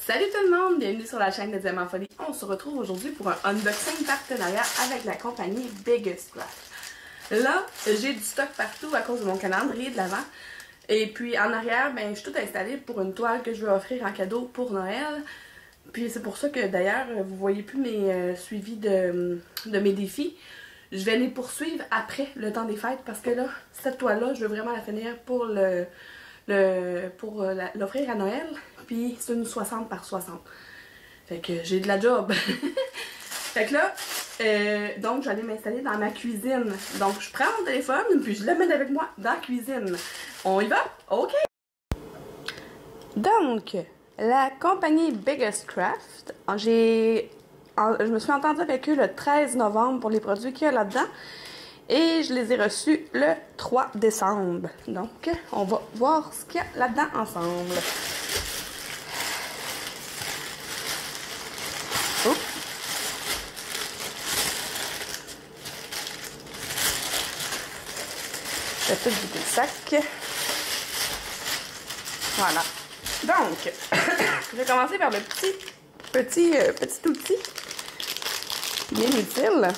Salut tout le monde, bienvenue sur la chaîne de Diamant Folie. On se retrouve aujourd'hui pour un unboxing partenariat avec la compagnie Biggest Craft. Là, j'ai du stock partout à cause de mon calendrier de l'Avent. Et puis en arrière, ben, je suis tout installée pour une toile que je veux offrir en cadeau pour Noël. Puis c'est pour ça que d'ailleurs, vous voyez plus mes suivis de mes défis. Je vais les poursuivre après le temps des fêtes parce que là, cette toile-là, je veux vraiment la finir pour l'offrir à Noël. Puis c'est une 60 par 60. Fait que j'ai de la job. Fait que là, donc j'allais m'installer dans ma cuisine. Donc je prends mon téléphone puis je l'amène avec moi dans la cuisine. On y va? OK! Donc, la compagnie Biggest Craft, je me suis entendue avec eux le 13 novembre pour les produits qu'il y a là-dedans. Et je les ai reçus le 3 décembre. Donc, on va voir ce qu'il y a là-dedans ensemble. Oups. Je vais tout vider le sac. Voilà. Donc, je vais commencer par le petit outil bien utile.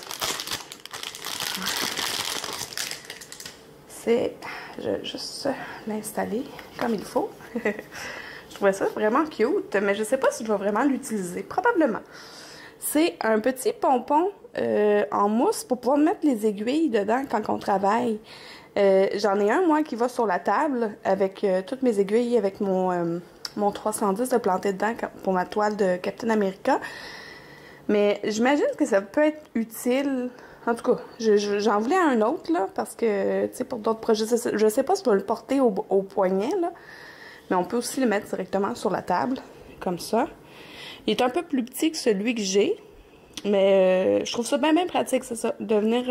C'est, je vais juste l'installer comme il faut. Je trouvais ça vraiment cute, mais je sais pas si je vais vraiment l'utiliser. Probablement. C'est un petit pompon en mousse pour pouvoir mettre les aiguilles dedans quand on travaille. J'en ai un, moi, qui va sur la table avec toutes mes aiguilles, avec mon 310 de planter dedans pour ma toile de Captain America. Mais j'imagine que ça peut être utile. En tout cas, j'en voulais un autre, là, parce que, tu sais, pour d'autres projets, je sais pas si je dois le porter au poignet, là. Mais on peut aussi le mettre directement sur la table, comme ça. Il est un peu plus petit que celui que j'ai. Mais je trouve ça bien pratique, c'est ça. De venir, tu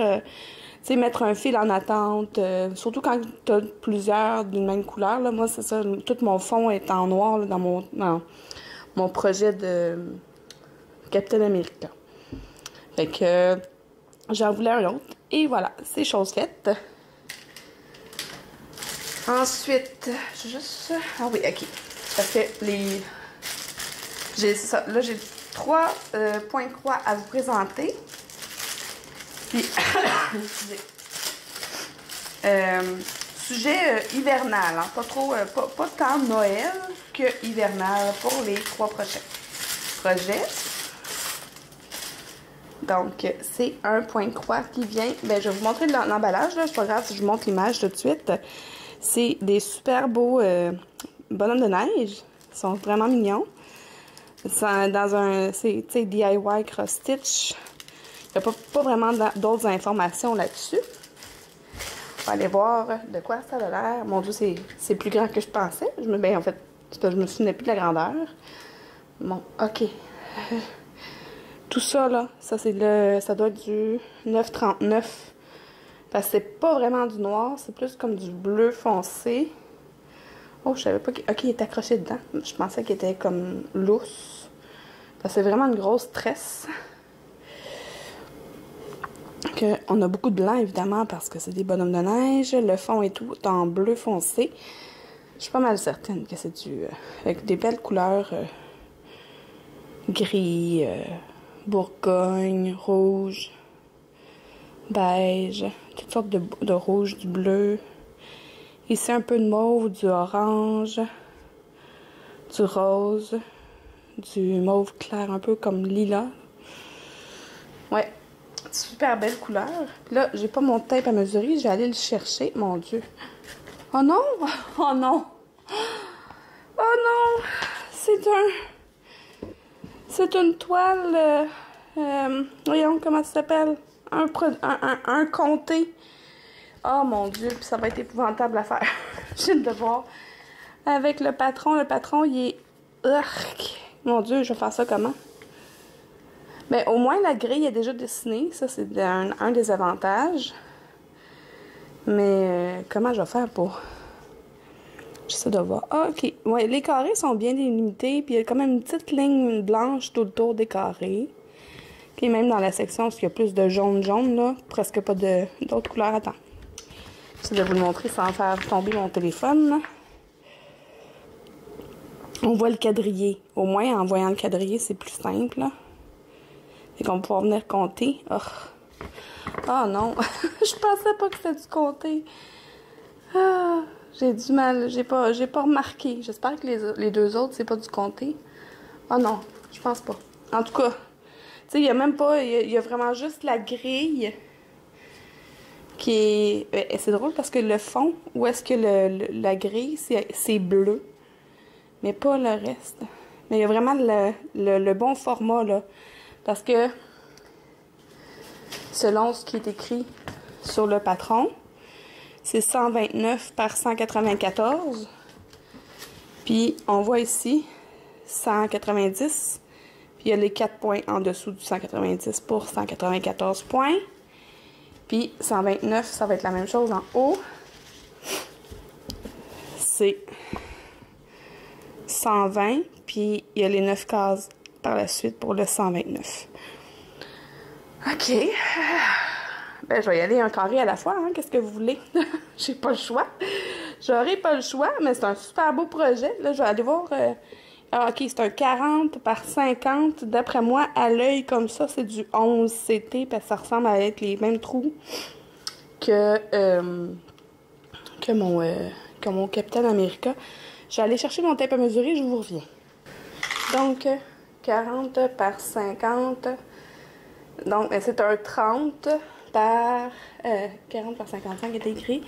sais, mettre un fil en attente. Surtout quand tu as plusieurs d'une même couleur, là. Moi, c'est ça. Tout mon fond est en noir, là, dans mon projet de Captain America. Fait que j'en voulais un autre. Et voilà, c'est chose faite. Ensuite, j'ai juste... Ah oui, ok. Parce que j'ai ça. Là, j'ai 3 points de croix à vous présenter. Puis, sujet hivernal. Hein? Pas trop, pas tant Noël que hivernal pour les 3 prochains projets. Donc, c'est un point de croix qui vient... Ben, je vais vous montrer l'emballage, là. C'est pas grave si je vous montre l'image tout de suite. C'est des super beaux bonhommes de neige. Ils sont vraiment mignons. C'est dans un... C'est, tu sais, DIY cross-stitch. Il n'y a pas vraiment d'autres informations là-dessus. On va aller voir de quoi ça a l'air. Mon Dieu, c'est plus grand que je pensais. Ben, en fait, c'est parce que je me souvenais plus de la grandeur. Bon, OK. Tout ça, là, ça doit être du 9,39. Parce que c'est pas vraiment du noir, c'est plus comme du bleu foncé. Oh, je savais pas qu'il il est accroché dedans. Je pensais qu'il était comme lousse. Parce que c'est vraiment une grosse tresse. On a beaucoup de blanc, évidemment, parce que c'est des bonhommes de neige. Le fond est tout en bleu foncé. Je suis pas mal certaine que c'est avec des belles couleurs gris, bourgogne, rouge, beige, toutes sortes de rouge, du bleu. Ici, un peu de mauve, du orange, du rose, du mauve clair, un peu comme lilas. Ouais, super belle couleur. Puis là, j'ai pas mon tape à mesurer, je vais aller le chercher. Mon Dieu. Oh non! Oh non! Oh non! C'est une toile... voyons comment ça s'appelle. Un comté. Oh mon Dieu, puis ça va être épouvantable à faire. J'ai hâte de voir. Avec le patron. Le patron, il est... Urk. Mon Dieu, je vais faire ça comment? Mais au moins, la grille est déjà dessinée. Ça, c'est un des avantages. Mais comment je vais faire pour... J'essaie de voir. Ah, OK. Ouais, les carrés sont bien délimités. Puis il y a quand même une petite ligne blanche tout le tour des carrés. OK, même dans la section où il y a plus de jaune, là. Presque pas d'autres couleurs. Attends. J'essaie de vous le montrer sans faire tomber mon téléphone. On voit le quadrillé. Au moins, en voyant le quadrillé, c'est plus simple, là. Et qu'on va pouvoir venir compter. Oh, oh non, je pensais pas que c'était du compter. Ah, j'ai du mal, j'ai pas remarqué. J'espère que les deux autres, c'est pas du compter. Oh non, je pense pas. En tout cas, tu sais, il y a même pas, il y a vraiment juste la grille qui est... C'est drôle parce que le fond, où est-ce que la grille, c'est bleu, mais pas le reste. Mais il y a vraiment le bon format, là. Parce que, selon ce qui est écrit sur le patron, c'est 129 par 194. Puis, on voit ici 190. Puis, il y a les 4 points en dessous du 190 pour 194 points. Puis, 129, ça va être la même chose en haut. C'est 120. Puis, il y a les 9 cases par la suite pour le 129. OK. Ben, je vais y aller un carré à la fois, hein. Qu'est-ce que vous voulez? J'ai pas le choix. J'aurai pas le choix, mais c'est un super beau projet. Là, je vais aller voir... Ah, OK, c'est un 40 par 50. D'après moi, à l'œil comme ça, c'est du 11 CT, parce que ça ressemble à être les mêmes trous que mon Captain America. Je vais aller chercher mon tape à mesurer, je vous reviens. Donc, 40 par 50. Donc, c'est un 30 par... 40 par 55 est écrit.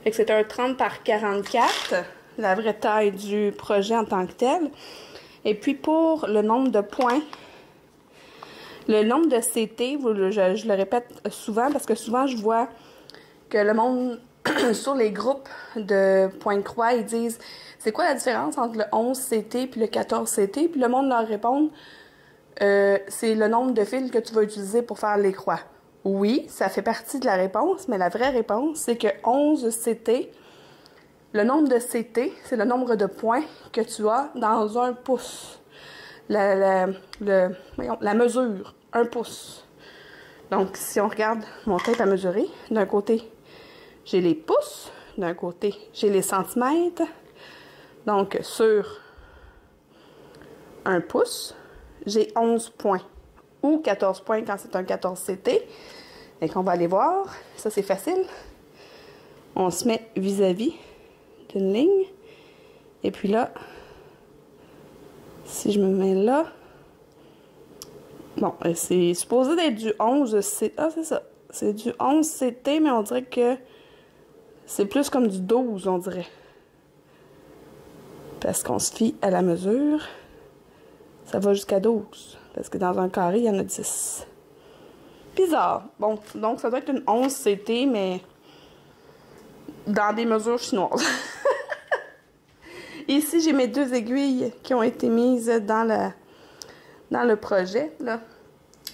Fait que c'est un 30 par 44, la vraie taille du projet en tant que tel. Et puis, pour le nombre de points, le nombre de CT, je le répète souvent, parce que souvent, je vois que le monde, sur les groupes de points de croix, ils disent « C'est quoi la différence entre le 11 CT puis le 14 CT? » Puis le monde leur répond c'est le nombre de fils que tu vas utiliser pour faire les croix. Oui, ça fait partie de la réponse, mais la vraie réponse, c'est que 11 CT, le nombre de CT, c'est le nombre de points que tu as dans un pouce. La mesure, 1 pouce. Donc, si on regarde mon tape à mesurer, d'un côté, j'ai les pouces, d'un côté, j'ai les centimètres. Donc, sur 1 pouce, j'ai 11 points. Ou 14 points quand c'est un 14 CT. Et qu'on va aller voir. Ça, c'est facile. On se met vis-à-vis d'une ligne. Et puis là, si je me mets là, bon, c'est supposé d'être du 11 CT. Ah, c'est ça. C'est du 11 CT, mais on dirait que c'est plus comme du 12, on dirait. Parce qu'on se fie à la mesure. Ça va jusqu'à 12. Parce que dans un carré, il y en a 10. Bizarre. Bon, donc ça doit être une 11 CT, mais dans des mesures chinoises. Ici, j'ai mes 2 aiguilles qui ont été mises dans le projet. Là.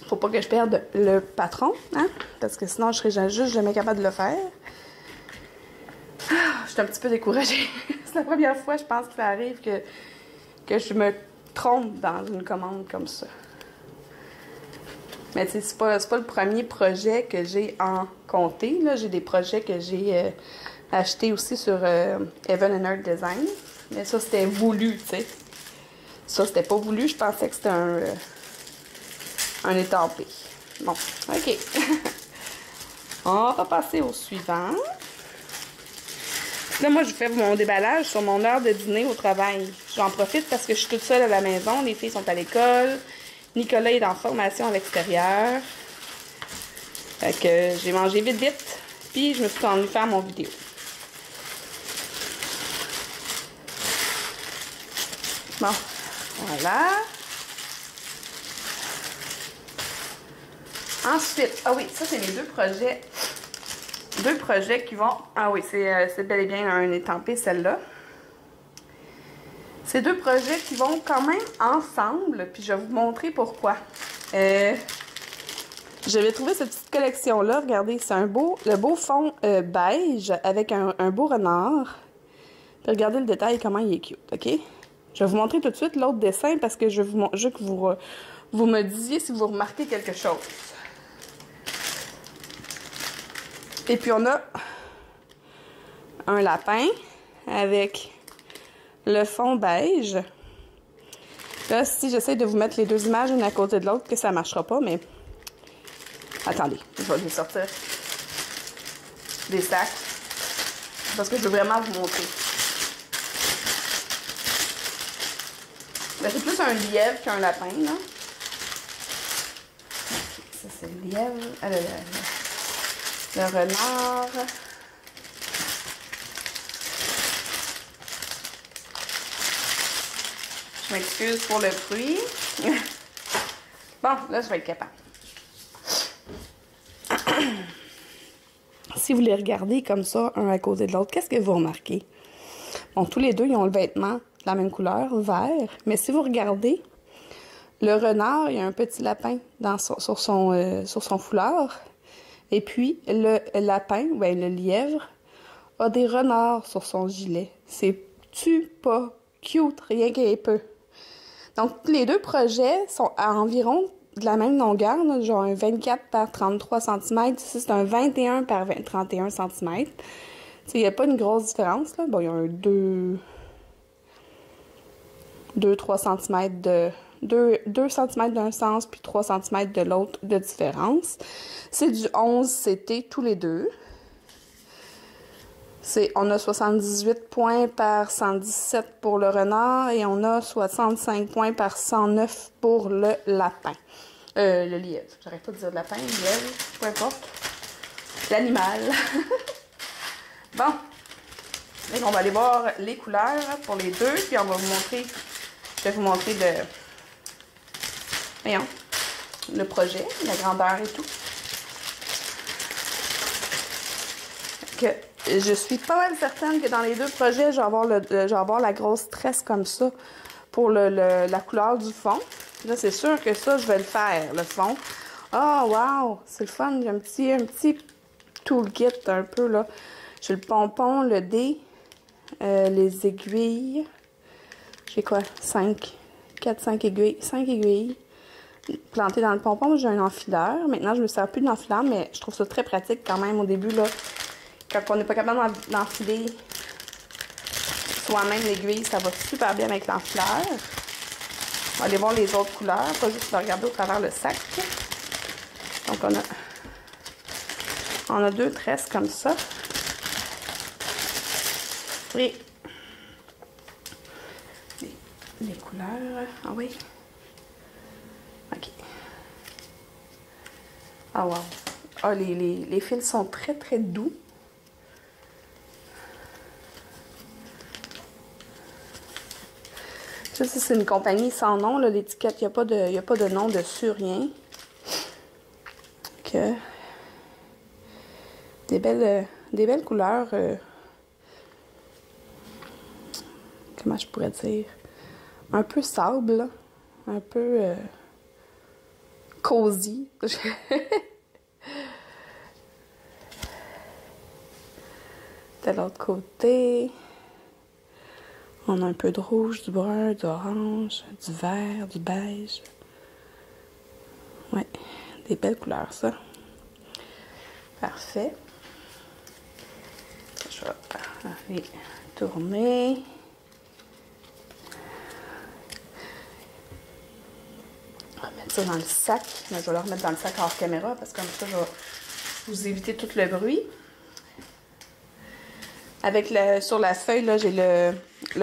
Faut pas que je perde le patron, hein? Parce que sinon, je serais juste jamais capable de le faire. Je suis un petit peu découragée. C'est la première fois, je pense, que ça arrive que je me trompe dans une commande comme ça. Mais tu sais, c'est pas le premier projet que j'ai en comté. Là, j'ai des projets que j'ai achetés aussi sur Heaven and Earth Design. Mais ça, c'était voulu, tu sais. Ça, c'était pas voulu. Je pensais que c'était un étampé. Bon, OK. On va passer au suivant. Là, moi, je fais mon déballage sur mon heure de dîner au travail. J'en profite parce que je suis toute seule à la maison. Les filles sont à l'école. Nicolas est en formation à l'extérieur. Fait que j'ai mangé vite, vite. Puis, je me suis rendue faire mon vidéo. Bon, voilà. Ensuite, ah oui, ça, c'est mes 2 projets. 2 projets qui vont... Ah oui, c'est bel et bien un étampé, celle-là. Ces 2 projets qui vont quand même ensemble, puis je vais vous montrer pourquoi. J'avais trouvé cette petite collection-là. Regardez, c'est le beau fond beige avec un beau renard. Puis regardez le détail, comment il est cute, OK? Je vais vous montrer tout de suite l'autre dessin parce que je veux que vous me disiez si vous remarquez quelque chose. Et puis on a un lapin avec le fond beige. Là, si j'essaie de vous mettre les deux images une à côté de l'autre, que ça ne marchera pas, mais... Attendez, je vais les sortir des sacs. Parce que je veux vraiment vous montrer. C'est plus un lièvre qu'un lapin, là. Ça, c'est le lièvre. Le renard. Je m'excuse pour le bruit. Bon, là, je vais être capable. Si vous les regardez comme ça, un à côté de l'autre, qu'est-ce que vous remarquez? Bon, tous les deux, ils ont le vêtement de la même couleur, vert. Mais si vous regardez, le renard, il y a un petit lapin sur son foulard. Et puis, le lapin, ben, le lièvre, a des renards sur son gilet. C'est-tu pas cute, rien qu'un peu? Donc, les deux projets sont à environ de la même longueur, là, genre un 24 par 33 cm. Ici, c'est un 21 par 31 cm. Il n'y a pas une grosse différence, là. Bon, il y a un 2-3 cm de... 2 cm d'un sens, puis 3 cm de l'autre de différence. C'est du 11 CT tous les deux. On a 78 points par 117 pour le renard et on a 65 points par 109 pour le lapin. Le lièvre. J'arrête pas de dire lapin, lièvre, peu importe. L'animal. Bon. Et on va aller voir les couleurs pour les deux, puis on va vous montrer... Je vais vous montrer voyons, le projet, la grandeur et tout. Je suis pas mal certaine que dans les deux projets, je vais avoir la grosse tresse comme ça pour la couleur du fond. Là, c'est sûr que ça, je vais le faire, le fond. Oh, wow! C'est le fun. J'ai un petit toolkit un peu, là. J'ai le pompon, le dé, les aiguilles. J'ai quoi? 5 aiguilles. 5 aiguilles plantées dans le pompon. J'ai un enfileur. Maintenant, je me sers plus d'enfileur, mais je trouve ça très pratique quand même au début, là. Quand on n'est pas capable d'enfiler soi-même l'aiguille, ça va super bien avec l'enfileur. On va aller voir les autres couleurs, pas juste de regarder au travers le sac. Donc, on a deux tresses comme ça. Et les couleurs. Ah oui. OK. Ah wow. Ah, les fils sont très, très doux. Ça, c'est une compagnie sans nom, l'étiquette, il n'y a pas de nom dessus, rien. Que des belles couleurs. Comment je pourrais dire? Un peu sable, là. Un peu cosy. De l'autre côté, on a un peu de rouge, du brun, d'orange, du vert, du beige. Ouais, des belles couleurs, ça. Parfait. Je vais aller tourner. On va mettre ça dans le sac. Mais je vais le remettre dans le sac hors caméra parce que comme ça, je vais vous éviter tout le bruit. Sur la feuille, là, j'ai le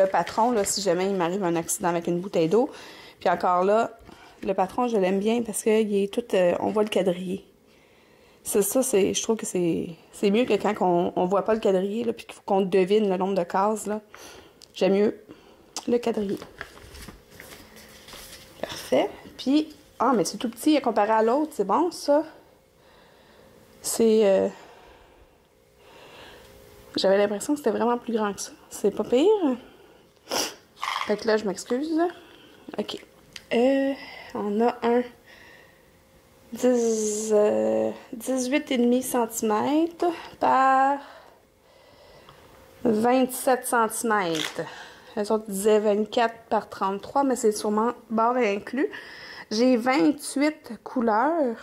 patron, là, si jamais il m'arrive un accident avec une bouteille d'eau. Puis encore là, le patron, je l'aime bien parce qu'il est tout... on voit le quadrillé. Je trouve que c'est mieux que quand on voit pas le quadrillé, là, puis qu'on devine le nombre de cases, là. J'aime mieux le quadrillé. Parfait. Puis, mais c'est tout petit comparé à l'autre, c'est bon, ça. C'est... J'avais l'impression que c'était vraiment plus grand que ça. C'est pas pire. Fait que là, je m'excuse. OK. On a un 18,5 cm par 27 cm. Les autres disaient 24 par 33, mais c'est sûrement bord inclus. J'ai 28 couleurs.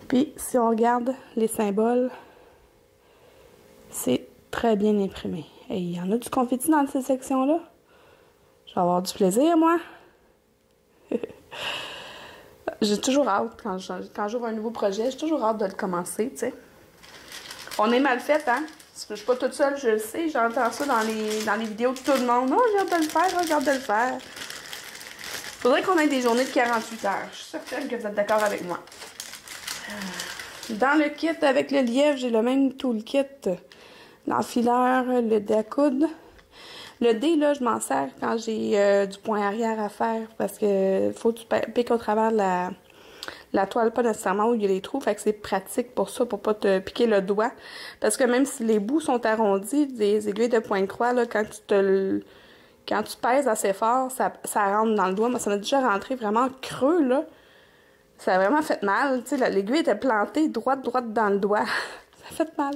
Puis, si on regarde les symboles, c'est très bien imprimé. Et il y en a du confetti dans cette section-là. Je vais avoir du plaisir, moi. J'ai toujours hâte, quand j'ouvre un nouveau projet, j'ai toujours hâte de le commencer, tu sais. On est mal fait, hein? Je suis pas toute seule, je le sais. J'entends ça dans les vidéos de tout le monde. Oh, j'ai hâte de le faire, j'ai hâte de le faire. Faudrait qu'on ait des journées de 48 heures. Je suis certaine que vous êtes d'accord avec moi. Dans le kit avec le lièvre, j'ai le même toolkit. L'enfileur, le dé à coudre. Le dé, là, je m'en sers quand j'ai du point arrière à faire parce que faut que tu piques au travers de la toile, pas nécessairement où il y a les trous. Fait que c'est pratique pour ça, pour pas te piquer le doigt. Parce que même si les bouts sont arrondis, des aiguilles de pointe croix, là, quand tu pèses assez fort, ça rentre dans le doigt. Moi, ça m'a déjà rentré vraiment creux, là. Ça a vraiment fait mal. Tu sais, l'aiguille était plantée droite dans le doigt. Ça a fait mal.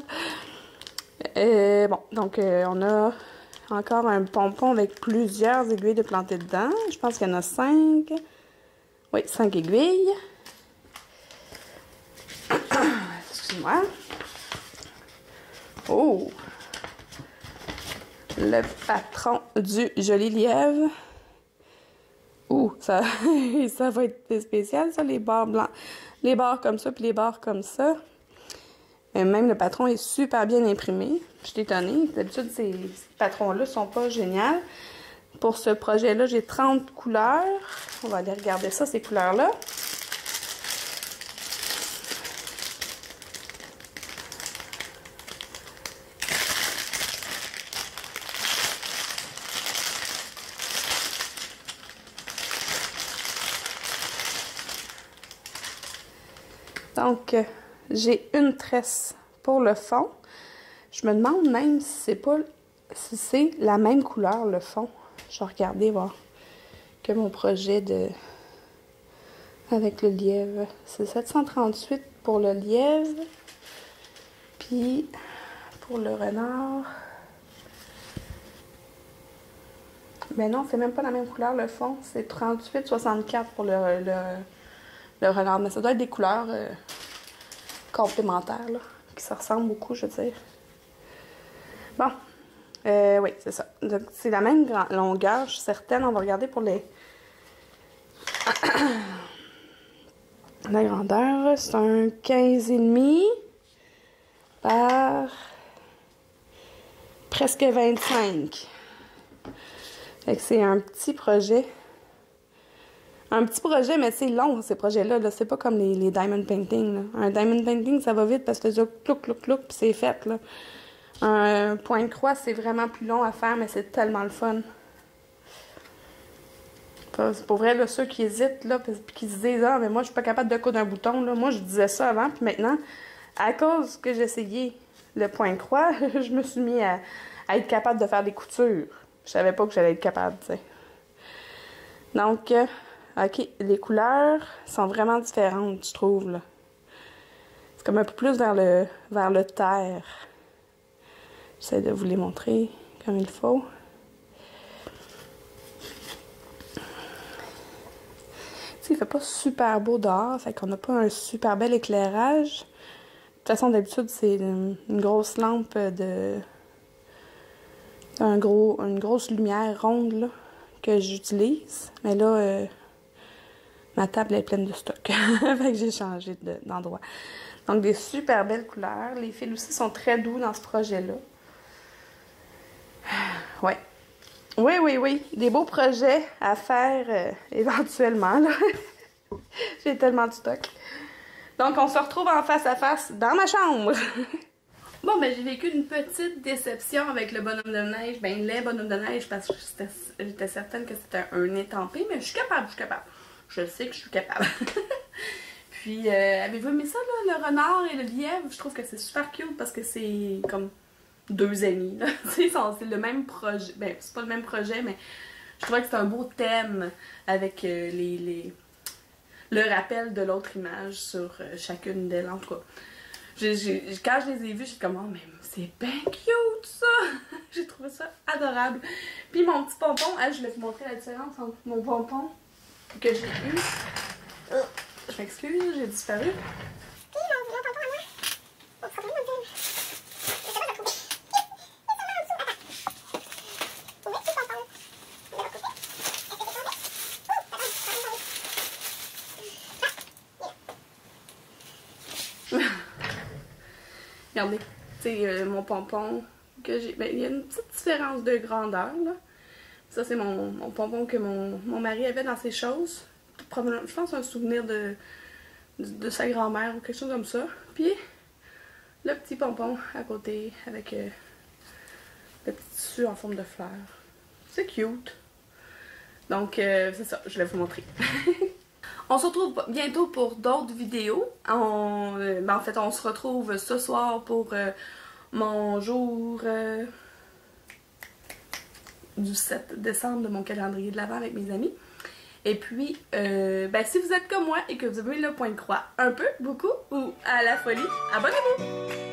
Bon, donc on a encore un pompon avec plusieurs aiguilles de plantées dedans. Je pense qu'il y en a 5. Oui, 5 aiguilles. Excuse-moi. Oh! Le patron du joli lièvre. Ouh, ça va être spécial, ça, les barres blancs. Les barres comme ça, puis les barres comme ça. Même le patron est super bien imprimé. Je suis étonnée. D'habitude, ces patrons-là sont pas géniaux. Pour ce projet-là, j'ai 30 couleurs. On va aller regarder ça, ces couleurs-là. Donc, j'ai une tresse pour le fond. Je me demande même si c'est la même couleur, le fond. Je vais regarder, voir que mon projet avec le lièvre. C'est 738 pour le lièvre. Puis, pour le renard... Ben non, c'est même pas la même couleur, le fond. C'est 38,64 pour le renard. Mais ça doit être des couleurs complémentaires, là, qui se ressemblent beaucoup, je veux dire. Bon, oui, c'est ça. Donc, c'est la même longueur, je suis certaine. On va regarder pour les... La grandeur, c'est un 15,5 par presque 25. Fait que c'est un petit projet. Un petit projet, mais c'est long, ces projets-là. -là, c'est pas comme les diamond painting. Là. Un diamond painting, ça va vite parce que c'est clouc, clouc, clouc, puis c'est fait. Là. Un point de croix, c'est vraiment plus long à faire, mais c'est tellement le fun. Pour vrai, là, ceux qui hésitent, là, puis qui se disent « Ah, mais moi, je suis pas capable de coudre un bouton. » Là. Moi, je disais ça avant, puis maintenant, à cause que j'essayais le point de croix, je me suis mis à être capable de faire des coutures. Je savais pas que j'allais être capable, tu sais. Donc... OK, les couleurs sont vraiment différentes, je trouve, là. C'est comme un peu plus vers le terre. J'essaie de vous les montrer comme il faut. Tu sais, il fait pas super beau dehors, fait qu'on n'a pas un super bel éclairage. De toute façon, d'habitude, c'est une grosse lampe une grosse lumière ronde, là, que j'utilise. Mais là... ma table est pleine de stock. Fait que j'ai changé d'endroit. Donc, des super belles couleurs. Les fils aussi sont très doux dans ce projet-là. Ouais. Oui. Des beaux projets à faire éventuellement, là. J'ai tellement de stock. Donc, on se retrouve en face à face dans ma chambre. Bon, ben, j'ai vécu une petite déception avec le bonhomme de neige. Ben, les bonhommes de neige, parce que j'étais certaine que c'était un étampé, mais je suis capable. Je sais que je suis capable. Puis, avez-vous aimé ça, là, le renard et le lièvre? Je trouve que c'est super cute parce que c'est comme 2 amis, là. C'est le même projet. Ben, c'est pas le même projet, mais je trouvais que c'est un beau thème avec le rappel de l'autre image sur chacune d'elles. En tout cas, quand je les ai vues, j'étais comme, oh, mais c'est bien cute, ça! J'ai trouvé ça adorable. Puis, mon petit pompon, je vais vous montrer la différence entre mon pompon que j'ai eu. Je m'excuse, j'ai disparu. Regardez, c'est mon pompon que j'ai. Ben, il y a une petite différence de grandeur, là. Ça, c'est mon pompon que mon mari avait dans ses choses. Je pense un souvenir de sa grand-mère ou quelque chose comme ça. Puis, le petit pompon à côté avec le petit tissu en forme de fleur. C'est cute. Donc, c'est ça, je vais vous montrer. On se retrouve bientôt pour d'autres vidéos. En fait, on se retrouve ce soir pour mon jour du 7 décembre de mon calendrier de l'Avent avec mes amis. Et puis, si vous êtes comme moi et que vous aimez le point de croix un peu, beaucoup ou à la folie, abonnez-vous!